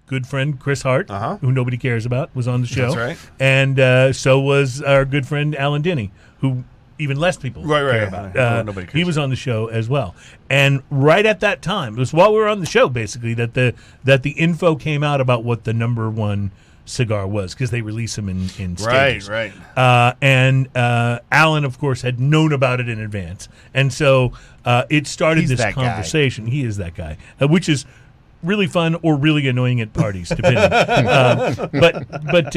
good friend Chris Hart, who nobody cares about, was on the show. That's right. And so was our good friend Alan Denny, who even less people care about. Nobody cares. He was on the show as well. And right at that time, it was while we were on the show, basically, that the info came out about what the number one cigar was, because they release them in stages. Right. And Alan, of course, had known about it in advance. And so it started He's this that conversation. Guy. He is that guy, which is really fun or really annoying at parties, depending. But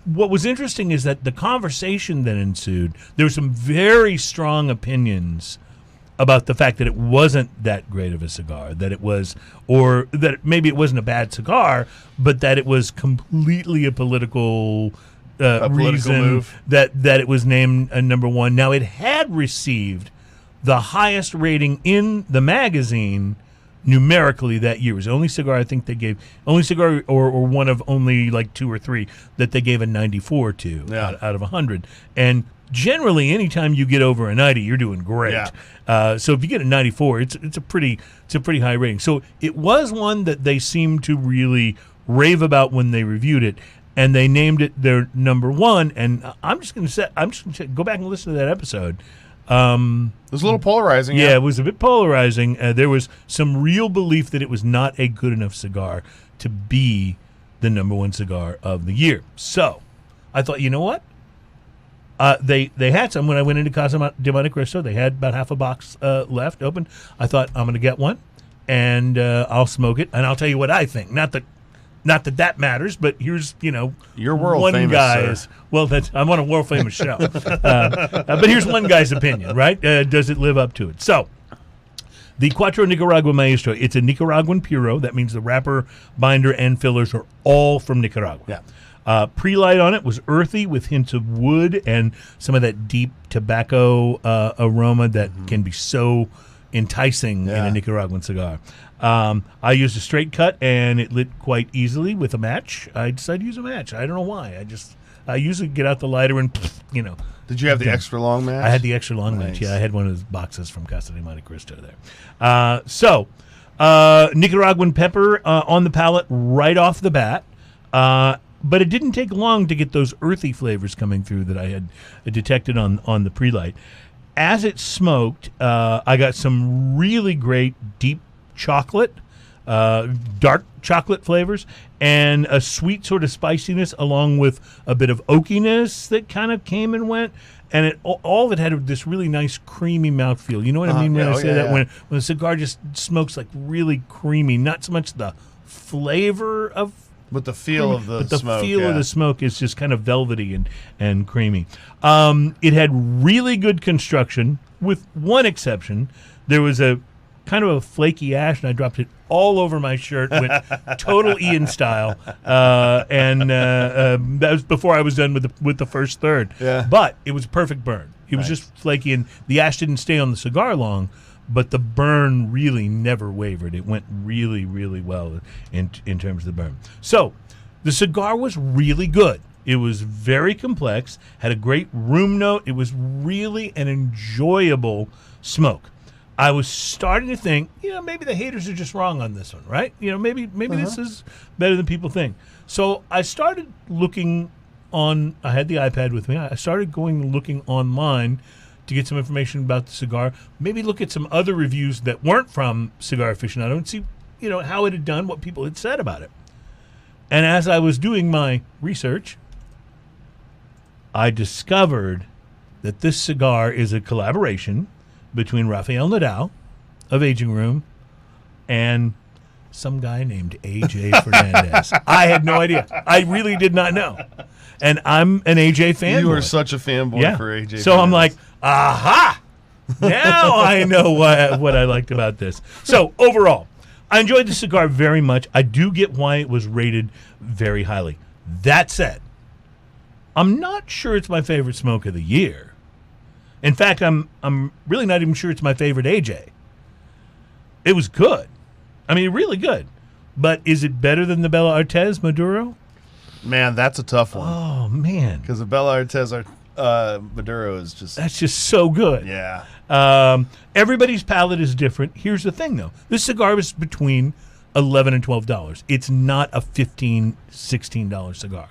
what was interesting is that the conversation that ensued, there were some very strong opinions about the fact that it wasn't that great of a cigar, that it was, or that maybe it wasn't a bad cigar, but that it was completely a political reason move. that it was named number one. Now, it had received the highest rating in the magazine numerically that year. It was the only cigar I think they gave, only cigar or one of only like 2 or 3 that they gave a 94 to out of 100. And generally, anytime you get over a 90, you're doing great. Yeah. So if you get a 94, it's a pretty high rating. So it was one that they seemed to really rave about when they reviewed it, and they named it their number one. And I'm just going to go back and listen to that episode. It was a little polarizing. Yeah, it was a bit polarizing. There was some real belief that it was not a good enough cigar to be the number one cigar of the year. So I thought, you know what? They had some when I went into Casa de Monte Cristo. They had about half a box left open. I thought, I'm going to get one, and I'll smoke it, and I'll tell you what I think. Not that matters, but here's, your world one famous, guy's. Sir. Well, I'm on a world famous show. But here's one guy's opinion, right? Does it live up to it? So, the Quattro Nicaragua Maestro, it's a Nicaraguan Puro. That means the wrapper, binder, and fillers are all from Nicaragua. Yeah. Pre-light on it was earthy with hints of wood and some of that deep tobacco aroma that can be so enticing in a Nicaraguan cigar. I used a straight cut, and it lit quite easily with a match. I decided to use a match. I don't know why. I usually get out the lighter and, Did you have the extra long match? I had the extra long match. Yeah, I had one of those boxes from Casa de Monte Cristo there. So, Nicaraguan pepper on the palate right off the bat. But it didn't take long to get those earthy flavors coming through that I had detected on the pre-light. As it smoked, I got some really great deep chocolate, dark chocolate flavors, and a sweet sort of spiciness along with a bit of oakiness that kind of came and went. And all of it had this really nice creamy mouthfeel. You know what I mean when I say that? When a cigar just smokes like really creamy, not so much the flavor of, but the feel of the smoke. The feel of the smoke is just kind of velvety and creamy. It had really good construction, with one exception. There was a kind of a flaky ash, and I dropped it all over my shirt. Went total Ian style, and that was before I was done with the first third. Yeah. But it was a perfect burn. It was just flaky, and the ash didn't stay on the cigar long, but the burn really never wavered. It went really, really well in terms of the burn. So the cigar was really good. It was very complex, had a great room note. It was really an enjoyable smoke. I was starting to think, maybe the haters are just wrong on this one, right? Maybe this is better than people think. So I started looking on, I had the iPad with me. I started looking online to get some information about the cigar, maybe look at some other reviews that weren't from Cigar Aficionado and see, how it had done, what people had said about it. And as I was doing my research, I discovered that this cigar is a collaboration between Rafael Nadal of Aging Room and some guy named A.J. Fernandez. I had no idea. I really did not know. And I'm an A.J. fanboy. You are such a fanboy for A.J. So I'm like, aha! Now I know what I liked about this. So overall, I enjoyed the cigar very much. I do get why it was rated very highly. That said, I'm not sure it's my favorite smoke of the year. In fact, I'm really not even sure it's my favorite AJ. It was good. I mean, really good. But is it better than the Bella Artes Maduro? Man, that's a tough one. Oh, man. Because the Bella Artes Maduro is just... That's just so good. Yeah. Everybody's palate is different. Here's the thing, though. This cigar was between $11 and $12. It's not a $15, $16 cigar.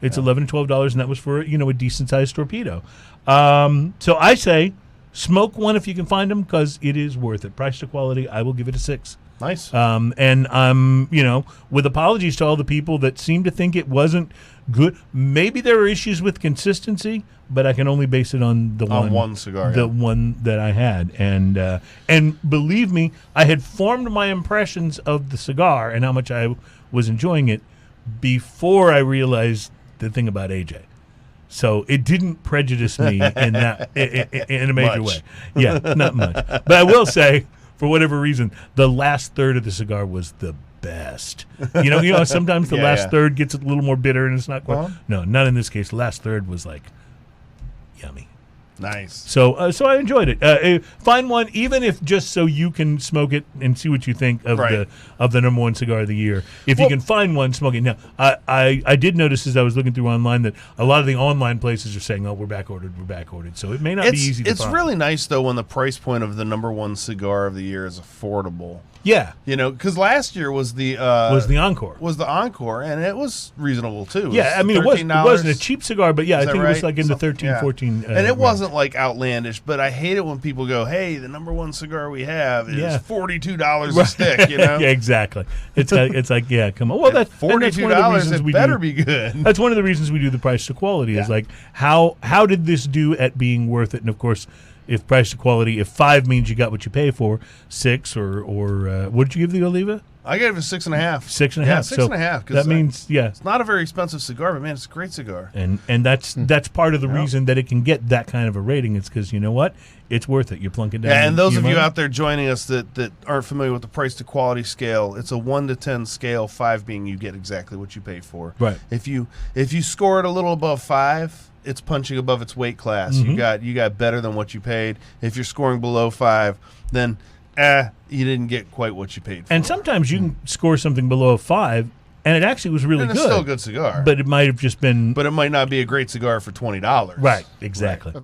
It's $11 and $12, and that was for a decent sized torpedo. So I say smoke one if you can find them, because it is worth it. Price to quality, I will give it a 6. Nice. And I'm, with apologies to all the people that seem to think it wasn't good. Maybe there are issues with consistency, but I can only base it on one cigar, the one that I had. And believe me, I had formed my impressions of the cigar and how much I was enjoying it before I realized the thing about AJ. So it didn't prejudice me in a major way. Yeah, not much. But I will say, for whatever reason, the last third of the cigar was the best. Sometimes the last third gets a little more bitter and it's not quite. No, not in this case. The last third was like yummy. Nice. So I enjoyed it. Find one, even if just so you can smoke it and see what you think of the number one cigar of the year. If you can find one, smoke it. Now, I did notice as I was looking through online that a lot of the online places are saying, "Oh, we're back ordered." So it may not be easy to find. It's really nice though when the price point of the number one cigar of the year is affordable. Yeah, because last year was the Encore. Was the Encore, and it was reasonable too. Yeah, I mean, it wasn't a cheap cigar, but I think it was like in the 13, 14. And it wasn't like outlandish, but I hate it when people go, "Hey, the number one cigar we have is $42 a stick." Yeah, exactly. It's like, yeah, come on. Well, that's $42. It better be good. That's one of the reasons we do the price to quality. Is like how did this do at being worth it? And of course, if price to quality, if 5 means you got what you pay for, 6 or what did you give the Oliva? I gave it a 6.5. 6.5. Yeah, 6.5. That means it's not a very expensive cigar, but man, it's a great cigar. And that's part of the reason that it can get that kind of a rating. It's because you know what, it's worth it. You plunk it down. Yeah, and those of you out there joining us that aren't familiar with the price to quality scale, it's a 1 to 10 scale. 5 being you get exactly what you pay for. Right. If you score it a little above 5. It's punching above its weight class. Mm-hmm. You got better than what you paid. If you're scoring below 5, then you didn't get quite what you paid for. And sometimes you can score something below a 5, and it actually was really good. It's still a good cigar. But it might have just been. But it might not be a great cigar for $20. Right, exactly. Right.